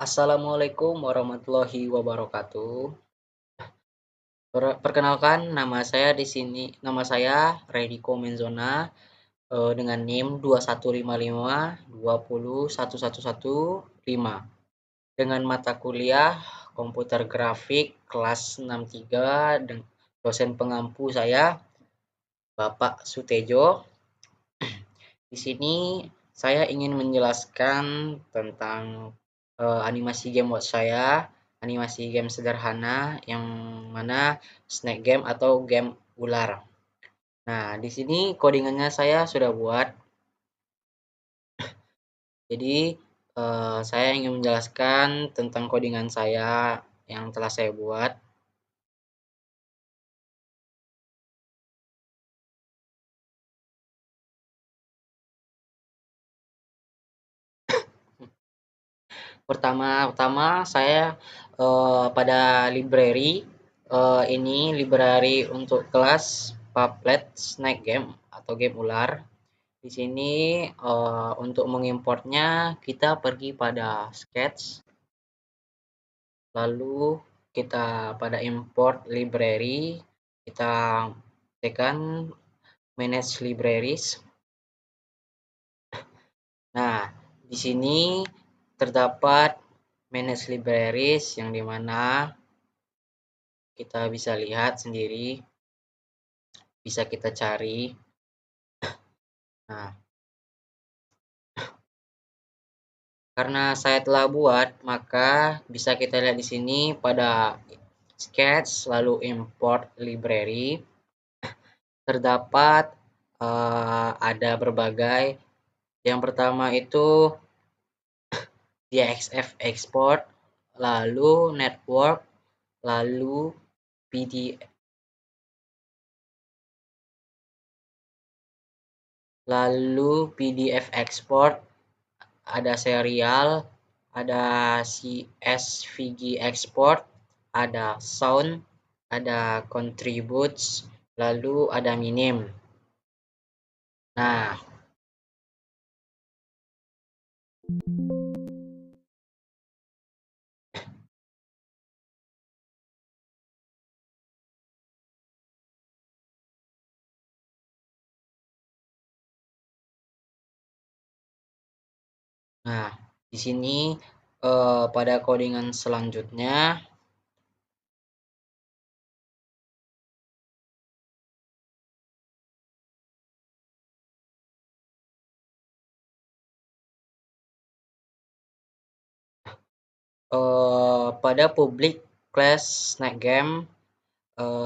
Assalamualaikum warahmatullahi wabarakatuh. Perkenalkan nama saya Rediko Menzona dengan NIM 2155201115 dengan mata kuliah Komputer Grafik kelas 63 dan dosen pengampu saya Bapak Sutejo. Di sini saya ingin menjelaskan tentang animasi game watch saya, animasi game sederhana yang mana snack game atau game ular. Nah, di sini codingannya saya sudah buat. Jadi saya ingin menjelaskan tentang codingan saya yang telah saya buat. Pertama-tama saya pada library ini library untuk kelas Puppet Snack Game atau game ular. Di sini untuk mengimportnya kita pergi pada Sketch, lalu kita pada import library, kita tekan manage libraries. Nah, di sini terdapat manage libraries yang dimana kita bisa lihat sendiri, bisa kita cari. Nah, karena saya telah buat, maka bisa kita lihat di sini pada Sketch, lalu import library. Terdapat ada berbagai. Yang pertama itu DXF export, lalu network, lalu PDF, lalu PDF export, ada serial, ada CSVG export, ada sound, ada contributes, lalu ada minim. Nah, di sini pada codingan selanjutnya pada public class snack game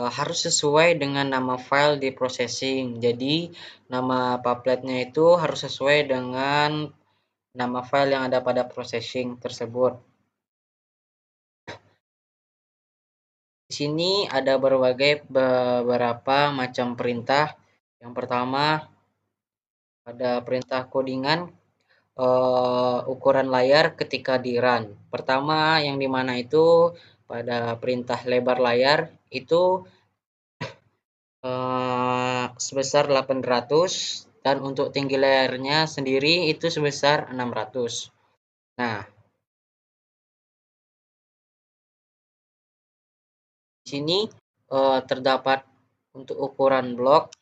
harus sesuai dengan nama file di processing. Jadi nama Puppetnya itu harus sesuai dengan nama file yang ada pada processing tersebut. Di sini ada beberapa macam perintah. Yang pertama ada perintah codingan ukuran layar ketika di run. Pertama yang dimana itu pada perintah lebar layar itu sebesar 800 dan untuk tinggi layarnya sendiri itu sebesar 600. Nah, di sini terdapat untuk ukuran blok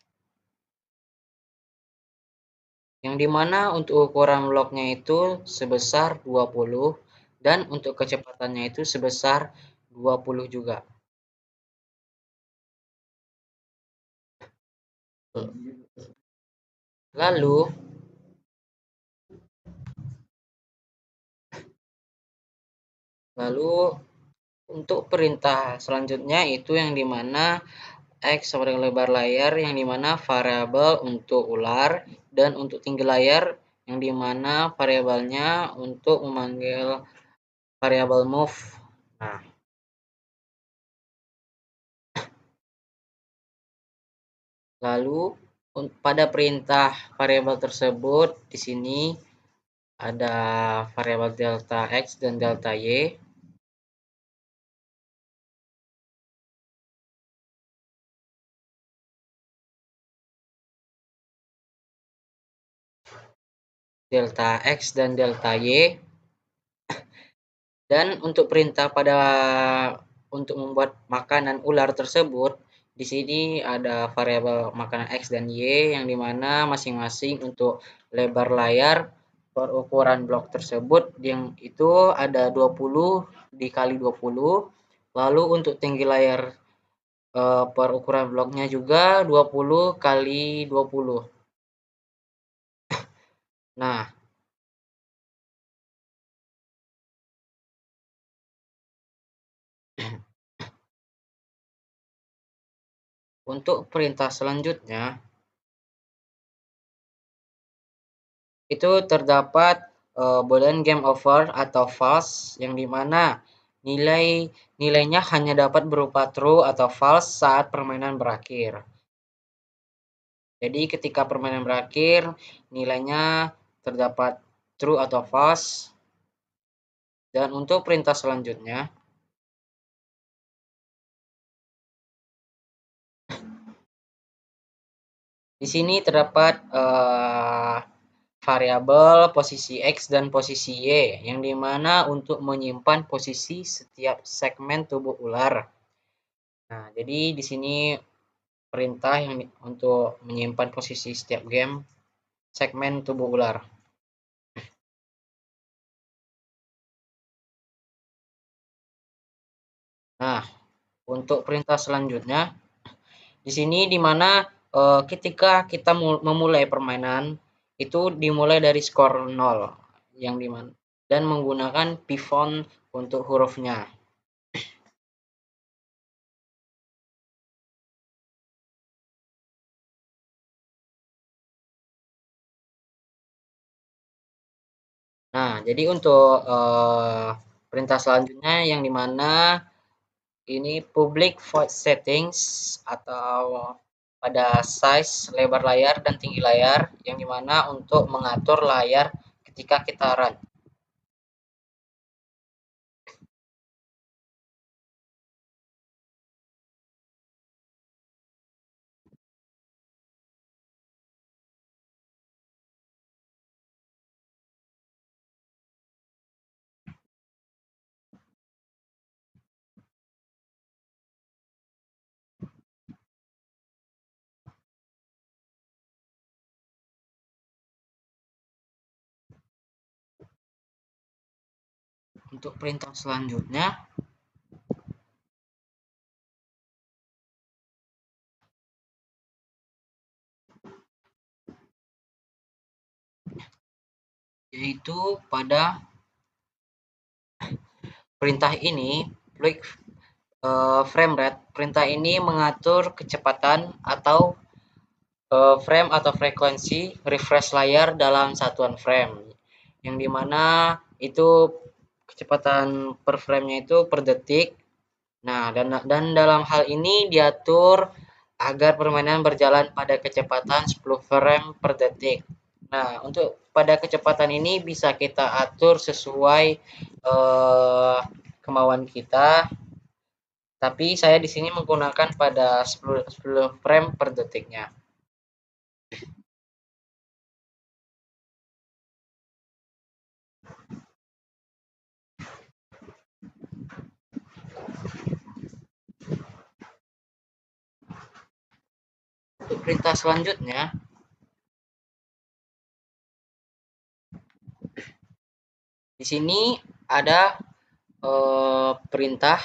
yang dimana untuk ukuran bloknya itu sebesar 20 dan untuk kecepatannya itu sebesar 20 juga. Lalu untuk perintah selanjutnya itu yang dimana X sama dengan lebar layar yang dimana variabel untuk ular dan untuk tinggi layar yang dimana variabelnya untuk memanggil variabel move. Nah, lalu pada perintah variabel tersebut di sini ada variabel delta X dan delta Y. Delta X dan delta Y Dan untuk perintah untuk membuat makanan ular tersebut, di sini ada variabel makanan X dan Y yang dimana masing-masing untuk lebar layar per ukuran blok tersebut yang itu ada 20 dikali 20. Lalu untuk tinggi layar per ukuran bloknya juga 20 kali 20. Nah, untuk perintah selanjutnya itu terdapat boolean game over atau false yang dimana nilainya hanya dapat berupa true atau false saat permainan berakhir. Jadi ketika permainan berakhir nilainya terdapat true atau false. Dan untuk perintah selanjutnya di sini terdapat variabel posisi X dan posisi Y yang dimana untuk menyimpan posisi setiap segmen tubuh ular. Nah, jadi di sini perintah yang untuk menyimpan posisi setiap game segmen tubuh ular. Nah, untuk perintah selanjutnya di sini di mana ketika kita memulai permainan itu dimulai dari skor 0 yang dimana dan menggunakan pfont untuk hurufnya. Nah, jadi untuk perintah selanjutnya yang dimana ini public void settings atau pada size lebar layar dan tinggi layar yang dimana untuk mengatur layar ketika kita run. Untuk perintah selanjutnya yaitu pada perintah ini frame rate. Perintah ini mengatur kecepatan atau frame atau frekuensi refresh layar dalam satuan frame yang dimana itu kecepatan per frame-nya itu per detik. Nah, dan dalam hal ini diatur agar permainan berjalan pada kecepatan 10 frame per detik. Nah, untuk pada kecepatan ini bisa kita atur sesuai kemauan kita. Tapi saya di sini menggunakan pada 10 frame per detiknya. Untuk perintah selanjutnya, di sini ada perintah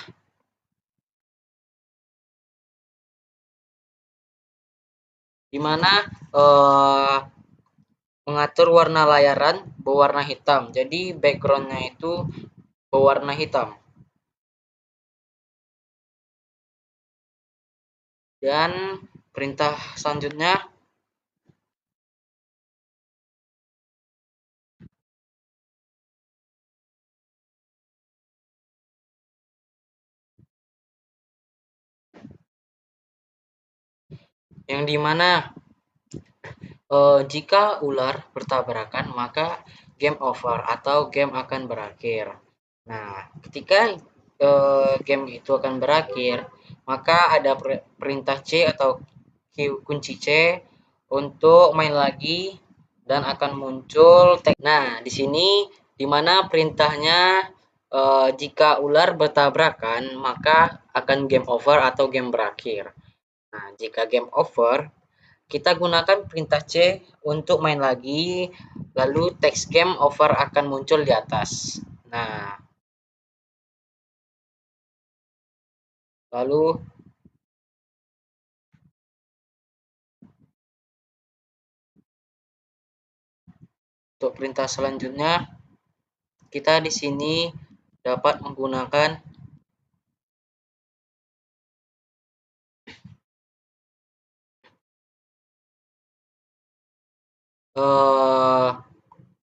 di mana mengatur warna layaran berwarna hitam. Jadi backgroundnya itu berwarna hitam. Dan perintah selanjutnya yang dimana jika ular bertabrakan maka game over atau game akan berakhir. Nah, ketika game itu akan berakhir, maka ada perintah C atau kunci C untuk main lagi dan akan muncul teks. Nah, di sini di mana perintahnya jika ular bertabrakan, maka akan game over atau game berakhir. Nah, jika game over, kita gunakan perintah C untuk main lagi, lalu teks game over akan muncul di atas. Nah, lalu untuk perintah selanjutnya, kita di sini dapat menggunakan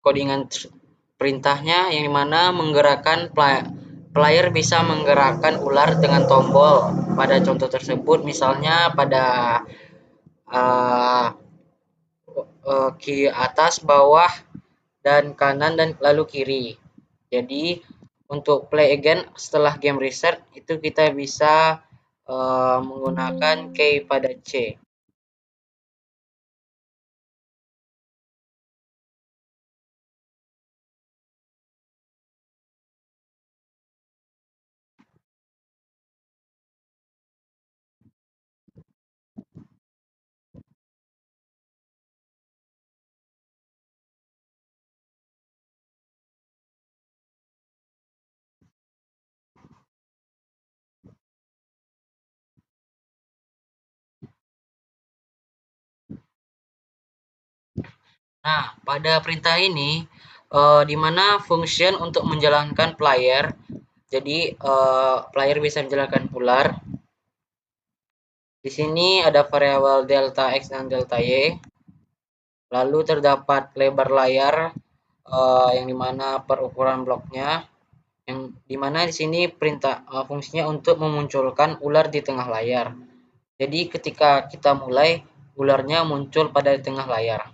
codingan perintahnya yang dimana menggerakkan player bisa menggerakkan ular dengan tombol pada contoh tersebut, misalnya pada uh, kiri atas, bawah, dan kanan, dan lalu kiri. Jadi untuk play again setelah game reset itu kita bisa menggunakan key pada C. Nah, pada perintah ini di mana function untuk menjalankan player. Jadi player bisa menjalankan ular. Di sini ada variabel delta x dan delta y. Lalu terdapat lebar layar yang dimana per ukuran bloknya. Yang dimana di sini perintah fungsinya untuk memunculkan ular di tengah layar. Jadi ketika kita mulai, ularnya muncul pada tengah layar.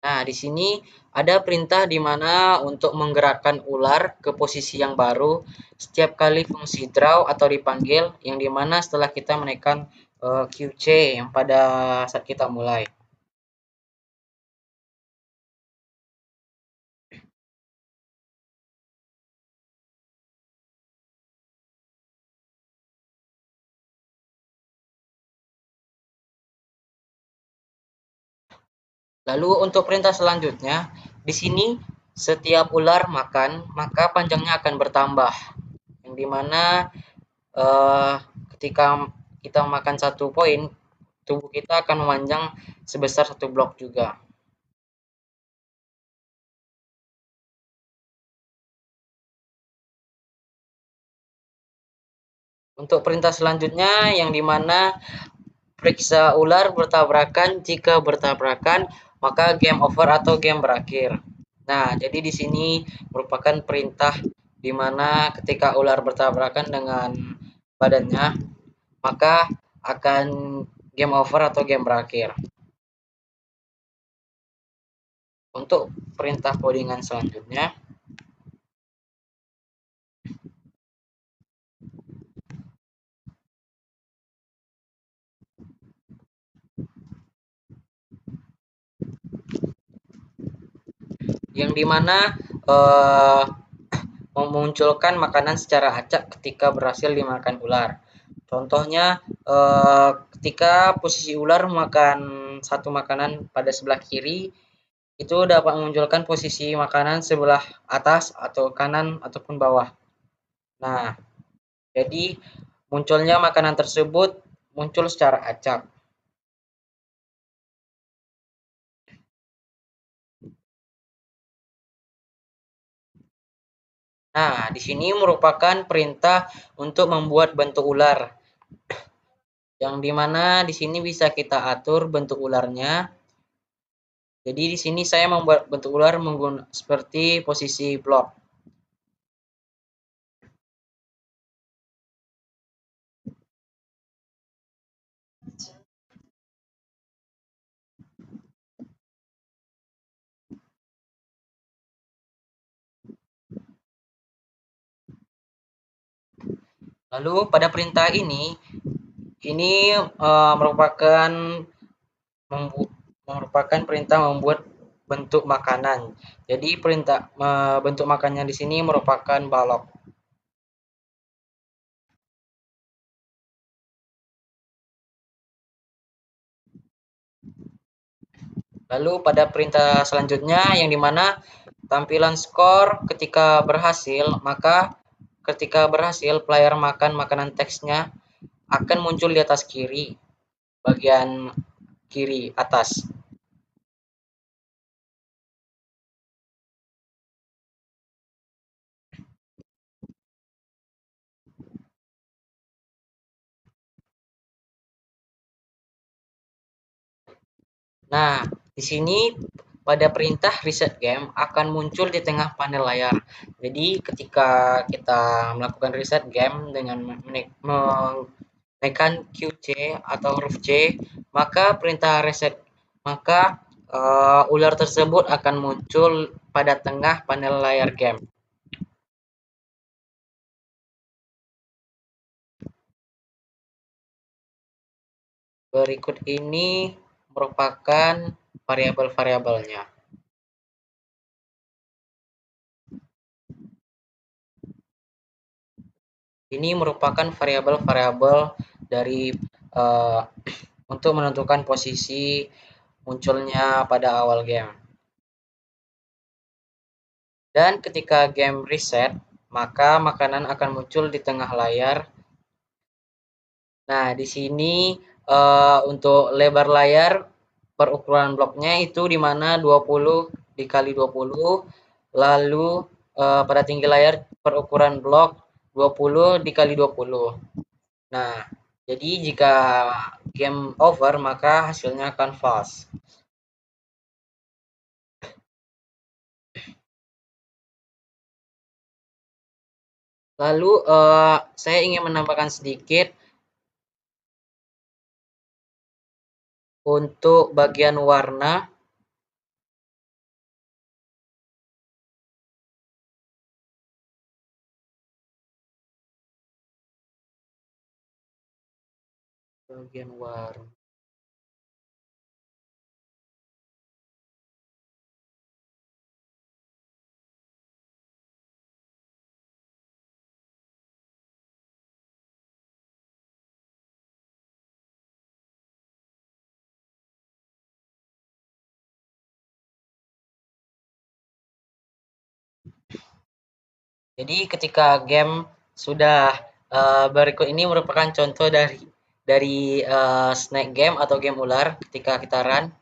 Nah, di sini ada perintah di mana untuk menggerakkan ular ke posisi yang baru setiap kali fungsi draw atau dipanggil, yang dimana setelah kita menekan QC yang pada saat kita mulai. Lalu untuk perintah selanjutnya, di sini setiap ular makan, maka panjangnya akan bertambah. Yang dimana ketika kita makan 1 poin, tubuh kita akan memanjang sebesar 1 blok juga. Untuk perintah selanjutnya yang dimana periksa ular bertabrakan, jika bertabrakan maka game over atau game berakhir. Nah, jadi di sini merupakan perintah di mana ketika ular bertabrakan dengan badannya, maka akan game over atau game berakhir. Untuk perintah codingan selanjutnya, yang dimana memunculkan makanan secara acak ketika berhasil dimakan ular. Contohnya ketika posisi ular makan satu makanan pada sebelah kiri, itu dapat memunculkan posisi makanan sebelah atas atau kanan ataupun bawah. Nah, jadi munculnya makanan tersebut muncul secara acak. Nah, di sini merupakan perintah untuk membuat bentuk ular. Yang dimana di sini bisa kita atur bentuk ularnya. Jadi di sini saya membuat bentuk ular menggunakan seperti posisi blok. Lalu pada perintah ini merupakan perintah membuat bentuk makanan. Jadi perintah bentuk makannya di sini merupakan balok. Lalu pada perintah selanjutnya yang dimana tampilan skor ketika berhasil player makan makanan teksnya akan muncul di atas kiri, bagian kiri atas. Nah, di sini pada perintah reset game akan muncul di tengah panel layar. Jadi ketika kita melakukan reset game dengan menekan QC atau huruf C, maka perintah reset maka ular tersebut akan muncul pada tengah panel layar game. Berikut ini merupakan variabel-variabelnya. Ini merupakan variabel-variabel dari uh, untuk menentukan posisi munculnya pada awal game. Dan ketika game reset, maka makanan akan muncul di tengah layar. Nah, di sini untuk lebar layar perukuran bloknya itu di mana 20 dikali 20, lalu pada tinggi layar perukuran blok 20 dikali 20. Nah, jadi jika game over maka hasilnya akan false. Lalu saya ingin menambahkan sedikit untuk bagian warna. Bagian warna. Jadi ketika game sudah berikut ini merupakan contoh dari snake game atau game ular ketika kita run.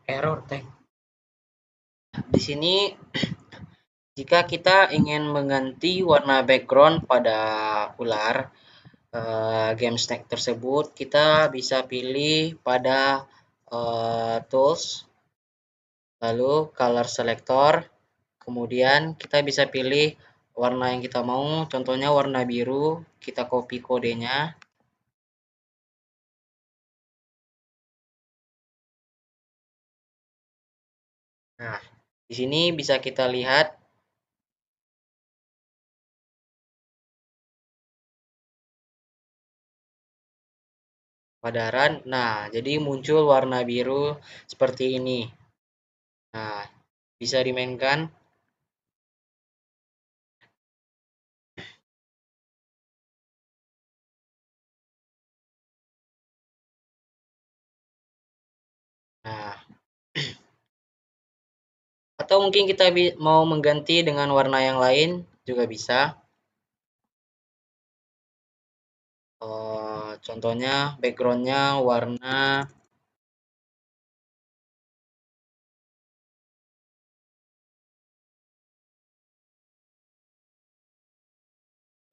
Error teh. Di sini jika kita ingin mengganti warna background pada ular game snake tersebut, kita bisa pilih pada tools, lalu color selector, kemudian kita bisa pilih warna yang kita mau, contohnya warna biru, kita copy kodenya. Nah, di sini bisa kita lihat pada run. Nah, jadi muncul warna biru seperti ini. Nah, bisa dimainkan. Nah, atau mungkin kita mau mengganti dengan warna yang lain juga bisa. Contohnya backgroundnya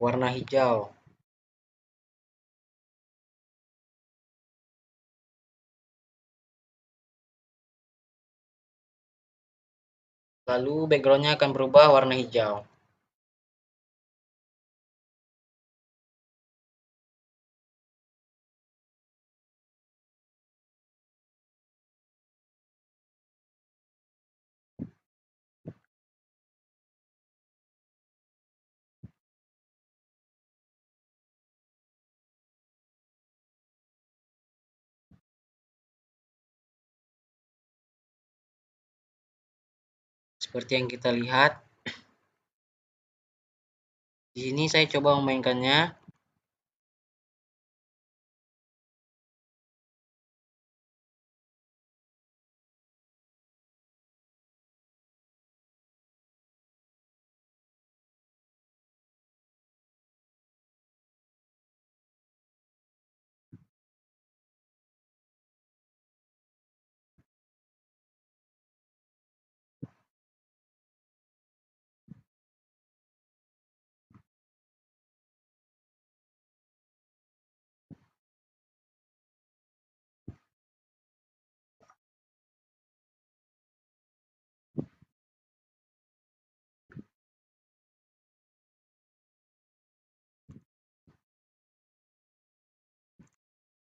warna hijau. Lalu backgroundnya akan berubah warna hijau. seperti yang kita lihat. Di sini saya coba memainkannya.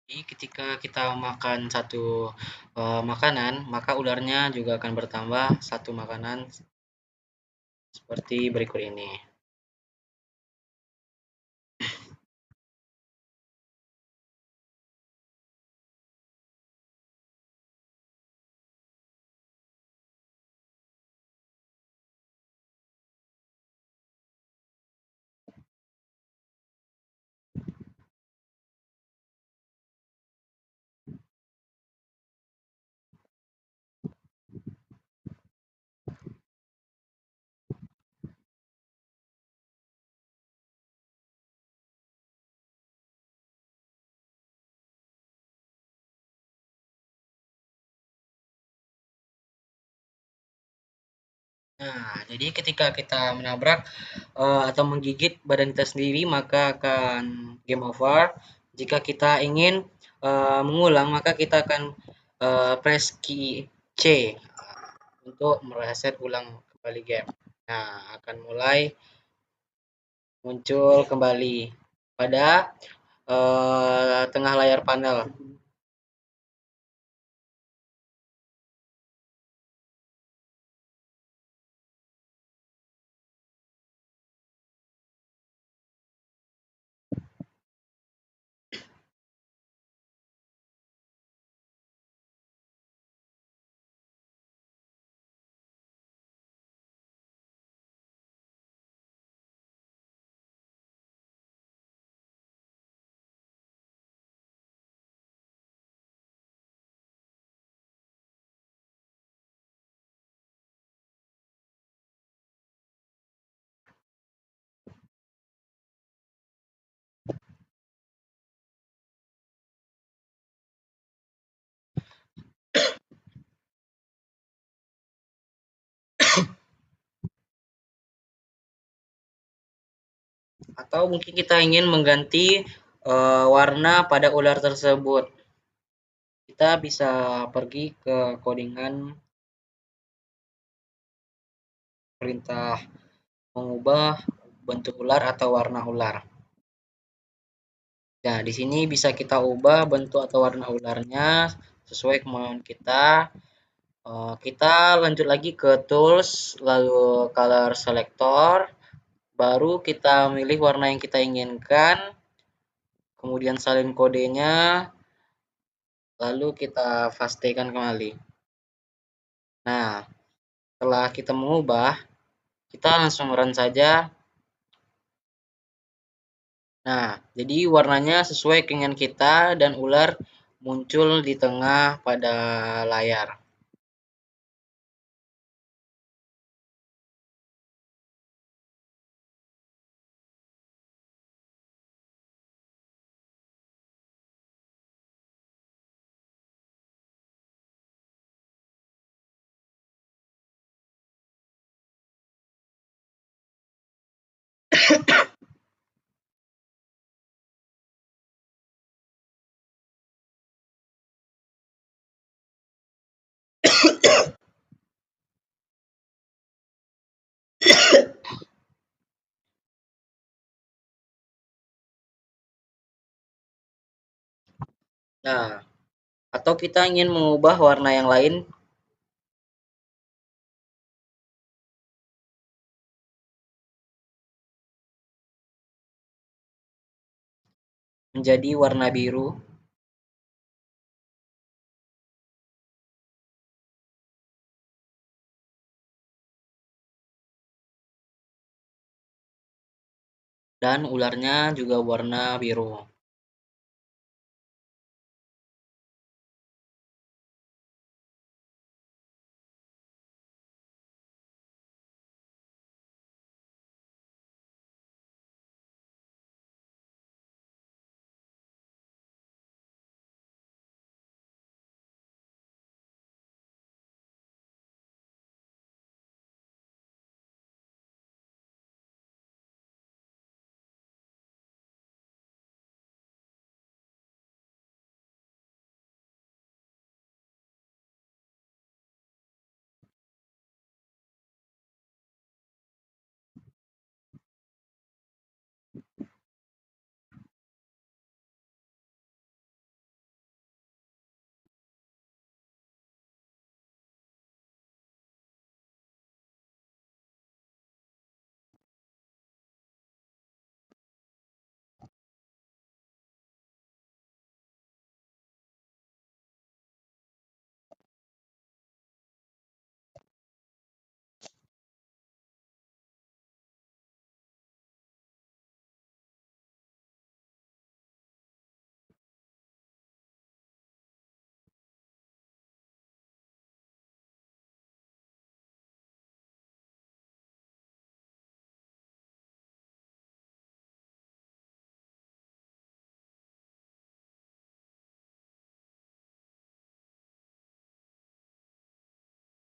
Jadi ketika kita makan satu makanan, maka udarnya juga akan bertambah satu makanan seperti berikut ini. Nah, jadi ketika kita menabrak atau menggigit badan kita sendiri, maka akan game over. Jika kita ingin mengulang, maka kita akan press key C untuk mereset ulang kembali game. Nah, akan mulai muncul kembali pada tengah layar panel. Atau mungkin kita ingin mengganti warna pada ular tersebut. Kita bisa pergi ke codingan perintah mengubah bentuk ular atau warna ular. Nah, di sini bisa kita ubah bentuk atau warna ularnya sesuai kemauan kita. Kita lanjut lagi ke tools, lalu color selector, baru kita milih warna yang kita inginkan, kemudian salin kodenya, lalu kita pastikan kembali. Nah, setelah kita mengubah, kita langsung run saja. Nah, jadi warnanya sesuai keinginan kita dan ular muncul di tengah pada layar. Nah, atau kita ingin mengubah warna yang lain, menjadi warna biru. dan ularnya juga warna biru.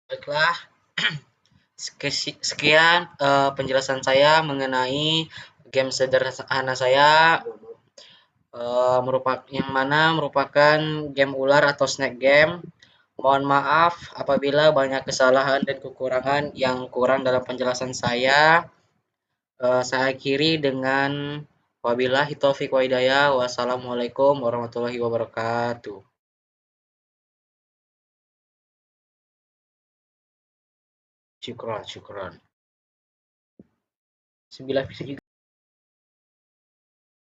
Baiklah, sekian penjelasan saya mengenai game sederhana saya, yang mana merupakan game ular atau snake game. Mohon maaf apabila banyak kesalahan dan kekurangan yang kurang dalam penjelasan saya. Saya akhiri dengan wabillahi taufiq wa hidayah. Wassalamualaikum warahmatullahi wabarakatuh. Syukron, syukron. 9 menit